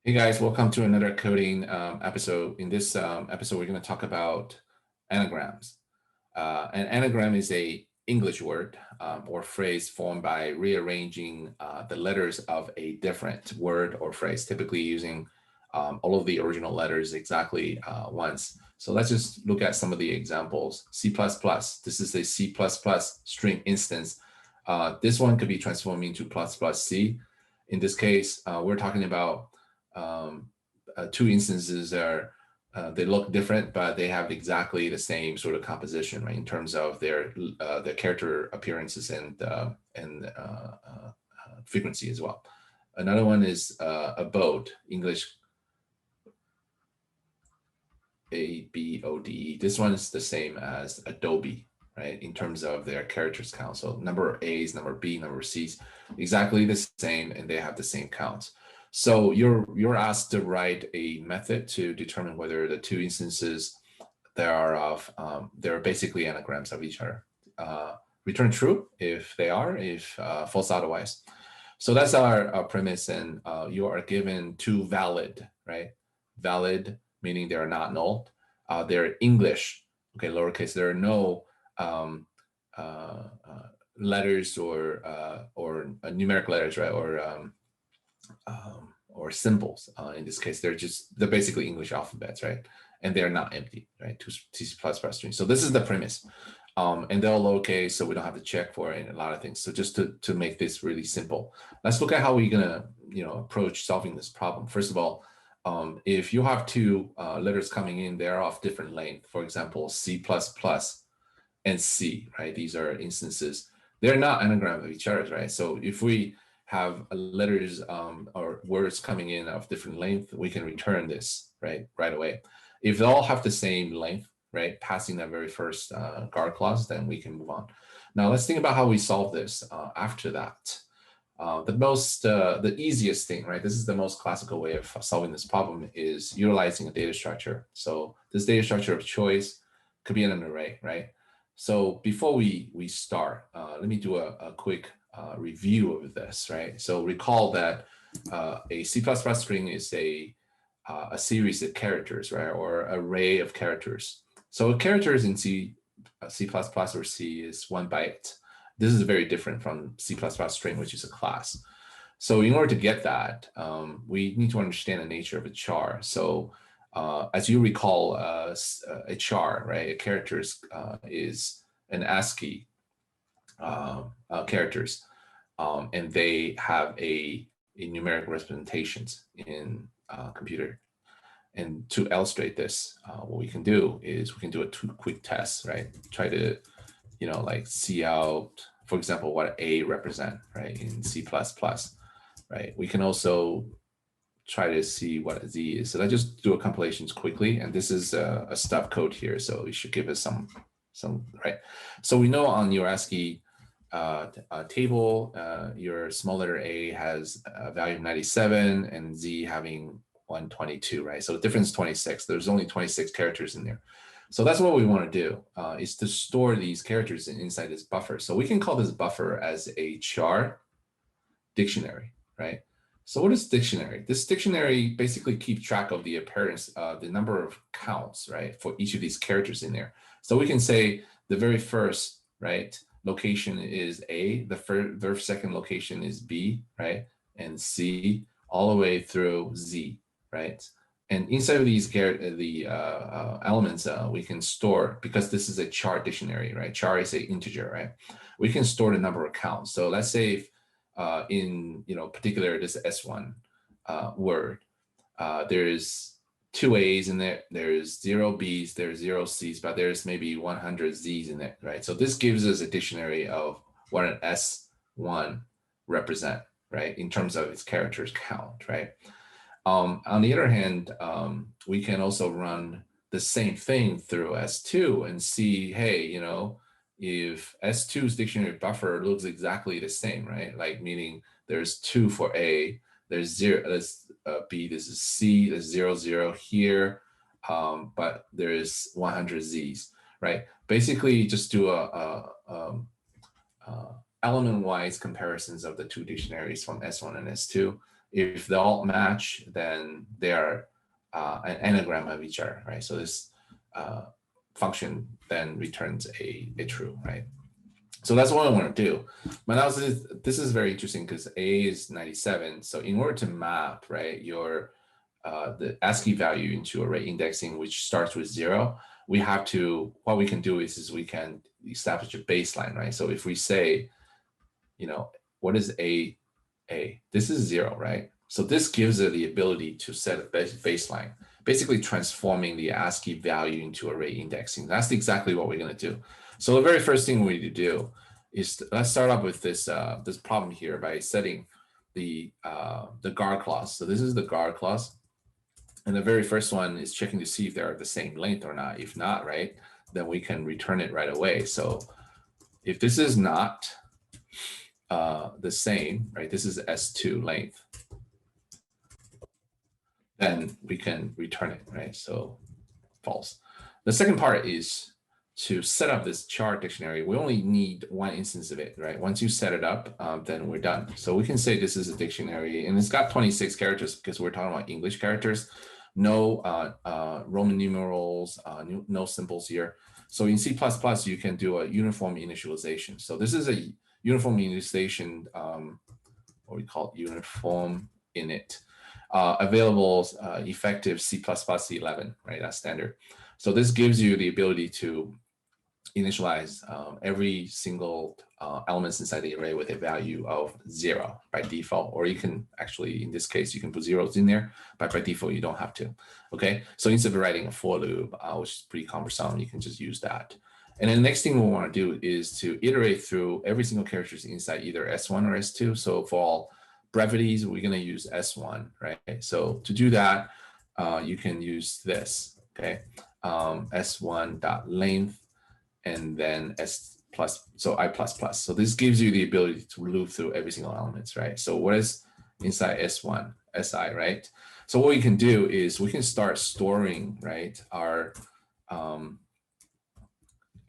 Hey guys, welcome to another coding episode. In this episode, we're going to talk about anagrams. An anagram is a English word or phrase formed by rearranging the letters of a different word or phrase, typically using all of the original letters exactly once. So let's just look at some of the examples. C++, this is a C++ string instance. This one could be transformed into ++C. In this case, we're talking about two instances they look different, but they have exactly the same sort of composition, right, in terms of their character appearances and frequency as well. Another one is a boat, English ABODE. This one is the same as Adobe, right, in terms of their characters count. So number of A's, number of B, number of C's, exactly the same, and they have the same counts. So you're asked to write a method to determine whether the two instances thereof they're basically anagrams of each other. Return true if they are, if false otherwise. So that's our premise, and you are given two valid, right? Valid meaning they are not null. They're English, okay, lowercase. There are no letters or numeric letters, right, or symbols. In this case, they're basically English alphabets, right? And they're not empty, right? C++ strings. So this is the premise. And they're lowercase, so we don't have to check for it and a lot of things. So just to make this really simple, let's look at how we're gonna approach solving this problem. First of all, if you have two letters coming in, they're of different length. For example, C++ and C, right? These are instances. They're not anagrams of each other, right? So if we have letters or words coming in of different length, we can return this right away. If they all have the same length, right, passing that very first guard clause, then we can move on. Now let's think about how we solve this after that. The easiest thing, right, this is the most classical way of solving this problem, is utilizing a data structure. So this data structure of choice could be an array, right? So before we start, let me do a quick review of this, right? So recall that a C++ string is a series of characters, right, or array of characters. So characters in C++ or C is 1 byte. This is very different from C++ string, which is a class. So in order to get that, we need to understand the nature of a char. So as you recall, a char, right, a characters is an ASCII characters, and they have a numeric representations in computer. And to illustrate this, what we can do is we can do a quick test, right? Try to, like see out, for example, what A represent, right, in C++, right? We can also try to see what Z is. So let's just do a compilations quickly. And this is a stub code here, so it should give us some, right? So we know on your ASCII table, your small letter A has a value of 97 and Z having 122, right? So the difference is 26. There's only 26 characters in there. So that's what we want to do, is to store these characters inside this buffer. So we can call this buffer as a char dictionary, right? So what is dictionary? This dictionary basically keeps track of the appearance, the number of counts, right, for each of these characters in there. So we can say the very first, right, location is A, the very second location is B, right, and C, all the way through Z, right? And inside of these elements, we can store, because this is a char dictionary, right? Char is an integer, right? We can store the number of counts. So let's say if, in particular this S1 word, there's 2 A's in there, there's 0 B's, there's 0 C's, but there's maybe 100 Z's in it, right? So this gives us a dictionary of what an S1 represent, right, in terms of its characters count, right? On the other hand, we can also run the same thing through S2 and see, hey, if S2's dictionary buffer looks exactly the same, right? Like meaning there's 2 for A, there's 0, there's B, this is C, there's 0, 0 here, but there's 100 Z's, right? Basically, just do element-wise comparisons of the two dictionaries from S1 and S2. If they all match, then they are an anagram of each other, right? So this function then returns a true, right? So that's what I want to do. But now this is very interesting because A is 97. So in order to map, right, your the ASCII value into array indexing, which starts with 0, we have to, what we can do is we can establish a baseline, right? So if we say, you know, what is A? This is 0, right? So this gives it the ability to set a baseline, basically transforming the ASCII value into array indexing. That's exactly what we're going to do. So the very first thing we need to do is let's start off with this this problem here by setting the guard clause. So this is the guard clause. And the very first one is checking to see if they're the same length or not. If not, right, then we can return it right away. So if this is not the same, right, this is S2 length, then we can return it, right? So false. The second part is to set up this char dictionary. We only need one instance of it, right? Once you set it up, then we're done. So we can say this is a dictionary, and it's got 26 characters because we're talking about English characters. No Roman numerals, no symbols here. So in C++, you can do a uniform initialization. So this is a uniform initialization, what we call uniform init, available effective C++ 11, right? That's standard. So this gives you the ability to initialize every single elements inside the array with a value of 0 by default, or you can actually, in this case, you can put zeros in there, but by default, you don't have to. Okay, so instead of writing a for loop, which is pretty cumbersome, you can just use that. And then the next thing we want to do is to iterate through every single character inside either S1 or S2. So for all brevities, we're going to use S1, right? So to do that, you can use this, okay? S1.length and then S plus, so I plus plus. So this gives you the ability to loop through every single elements, right? So what is inside S1, Si, right? So what we can do is we can start storing, right, our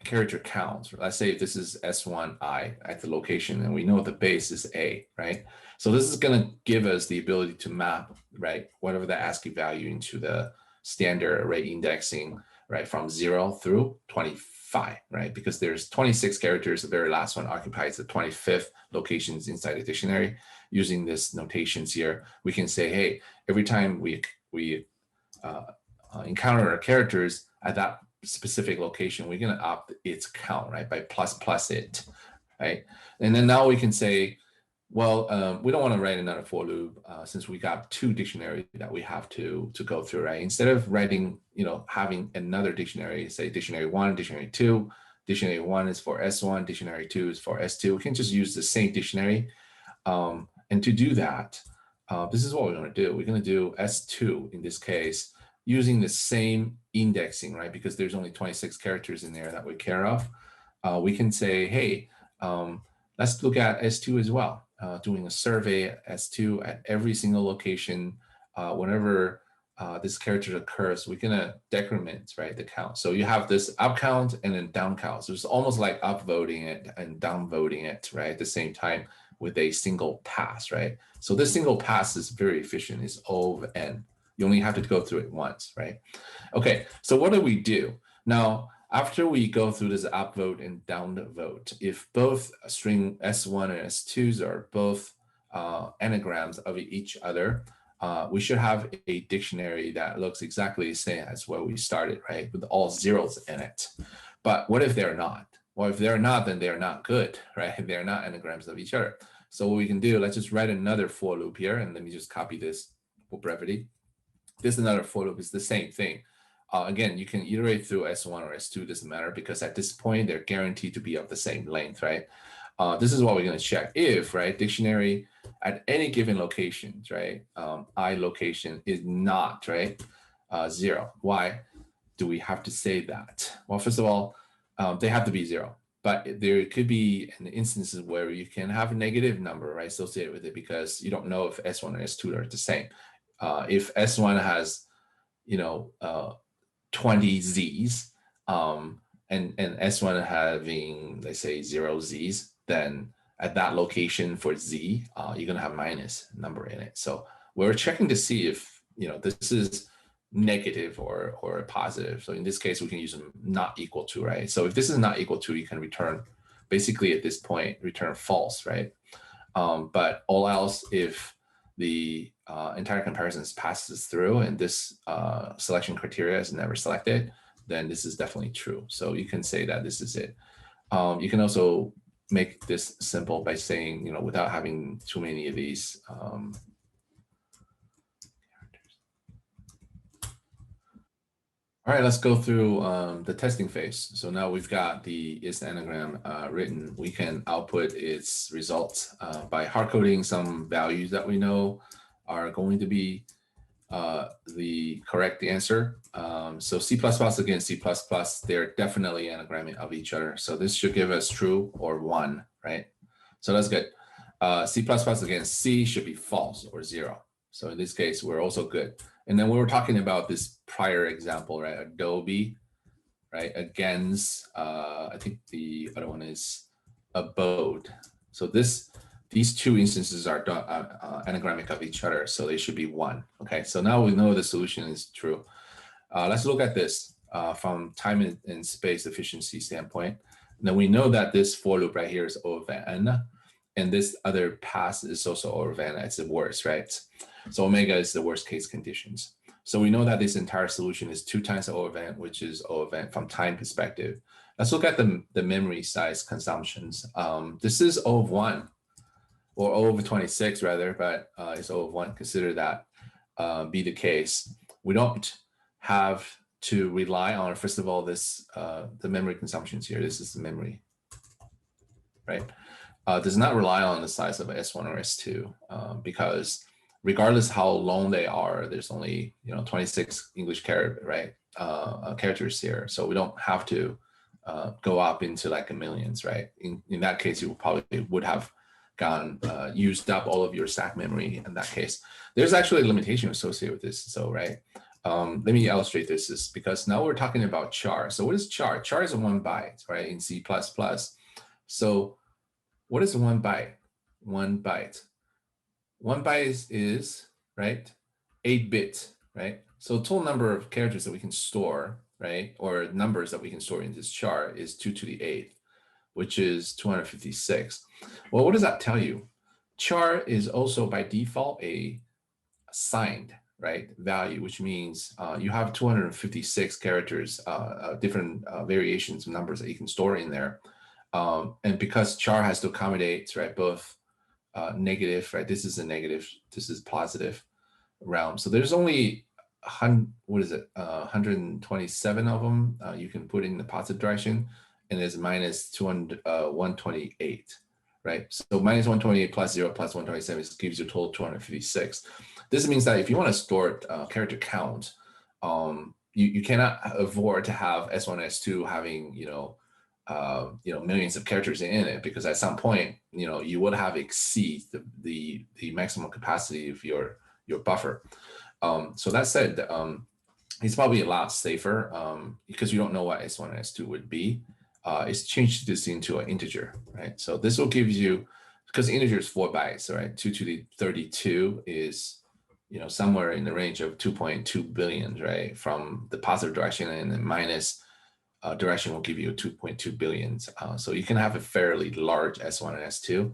character counts. Let's say if this is S1I at the location and we know the base is A, right? So this is going to give us the ability to map, right, whatever the ASCII value into the standard array indexing, right, from 0 through 25, right? Because there's 26 characters, the very last one occupies the 25th locations inside the dictionary. Using this notations here, we can say, hey, every time we encounter our characters at that specific location, we're going to up its count, right, by plus it, right? And then now we can say, well, we don't want to write another for loop since we got 2 dictionaries that we have to go through, right? Instead of writing, having another dictionary, say dictionary 1, dictionary 2, dictionary 1 is for S1, dictionary 2 is for S2, we can just use the same dictionary. And to do that, this is what we're going to do. We're going to do S2 in this case, using the same indexing, right? Because there's only 26 characters in there that we care of. We can say, hey, let's look at S2 as well. Doing a survey at S2 at every single location. Whenever this character occurs, we're gonna decrement, right, the count. So you have this up count and then down count. So it's almost like upvoting it and downvoting it, right, at the same time with a single pass, right? So this single pass is very efficient. It's O of N. You only have to go through it once, right? Okay, so what do we do? Now, after we go through this upvote and downvote, if both string S1 and S2s are both anagrams of each other, we should have a dictionary that looks exactly the same as where we started, right? With all zeros in it. But what if they're not? Well, if they're not, then they're not good, right? They're not anagrams of each other. So what we can do, let's just write another for loop here, and let me just copy this for brevity. This is another for loop, it's the same thing. Again, you can iterate through S1 or S2, doesn't matter, because at this point, they're guaranteed to be of the same length, right? This is what we're going to check. If, right, dictionary at any given location, right, I location is not, right, 0. Why do we have to say that? Well, first of all, they have to be 0. But there could be instances where you can have a negative number, right, associated with it because you don't know if S1 and S2 are the same. If S1 has, 20 Z's and S1 having, let's say, 0 Z's, then at that location for Z, you're going to have minus number in it. So we're checking to see if, this is negative or positive. So in this case, we can use not equal to, right? So if this is not equal to, you can return, basically at this point, return false, right? But all else, if the entire comparison passes through and this selection criteria is never selected, then this is definitely true. So you can say that this is it. You can also make this simple by saying, without having too many of these characters. All right, let's go through the testing phase. So now we've got the is anagram written. We can output its results by hard coding some values that we know are going to be the correct answer. So C++ against C++, they're definitely anagramming of each other. So this should give us true or 1, right? So that's good. C++ against C should be false or 0. So in this case, we're also good. And then we were talking about this prior example, right? Adobe, right? Against, I think the other one is abode. So these two instances are anagrammic of each other, so they should be 1. Okay, so now we know the solution is true. Let's look at this from time and space efficiency standpoint. Now we know that this for loop right here is O of n, and this other pass is also O of n. It's the worst, right? So omega is the worst case conditions. So we know that this entire solution is 2 times O of n, which is O of n from time perspective. Let's look at the memory size consumptions. This is O of 1. Or O over 26 rather, but it's O of 1. Consider that be the case. We don't have to rely on, first of all, this the memory consumptions here. This is the memory, right? Does not rely on the size of S1 or S2 because regardless how long they are, there's only 26 English characters here, so we don't have to go up into like a millions, right? In that case, you probably would have used up all of your stack memory in that case. There's actually a limitation associated with this. So, right, let me illustrate this is because now we're talking about char. So what is char? Char is 1 byte, right, in C++. So what is 1 byte? 1 byte. 1 byte is right, 8 bits, right? So total number of characters that we can store, right, or numbers that we can store in this char is 2 to the 8th, which is 256. Well, what does that tell you? Char is also by default a signed, right, value, which means you have 256 characters, different variations of numbers that you can store in there. And because char has to accommodate, right, both negative, right, this is a negative, this is positive realm. So there's only 127 of them you can put in the positive direction, and there's minus 128, right? So minus 128 plus 0 plus 127 gives you a total 256. This means that if you want to store character count, you cannot afford to have S1, S2 having millions of characters in it, because at some point you would have exceed the maximum capacity of your buffer. So that said, it's probably a lot safer because you don't know what S1 and S2 would be. It's changed this into an integer, right? So this will give you, because integer is 4 bytes, right? 2 to the 32 is somewhere in the range of 2.2 billion, right? From the positive direction, and the minus direction will give you 2.2 billion. So you can have a fairly large S1 and S2,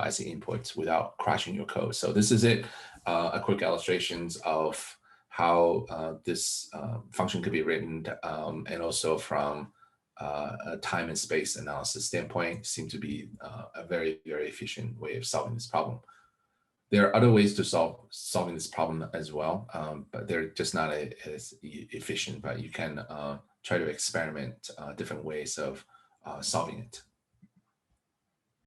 as the inputs without crashing your code. So this is it, a quick illustrations of how this function could be written, and also from a time and space analysis standpoint, seem to be a very, very efficient way of solving this problem. There are other ways to solving this problem as well, but they're just not as efficient, but you can try to experiment different ways of solving it.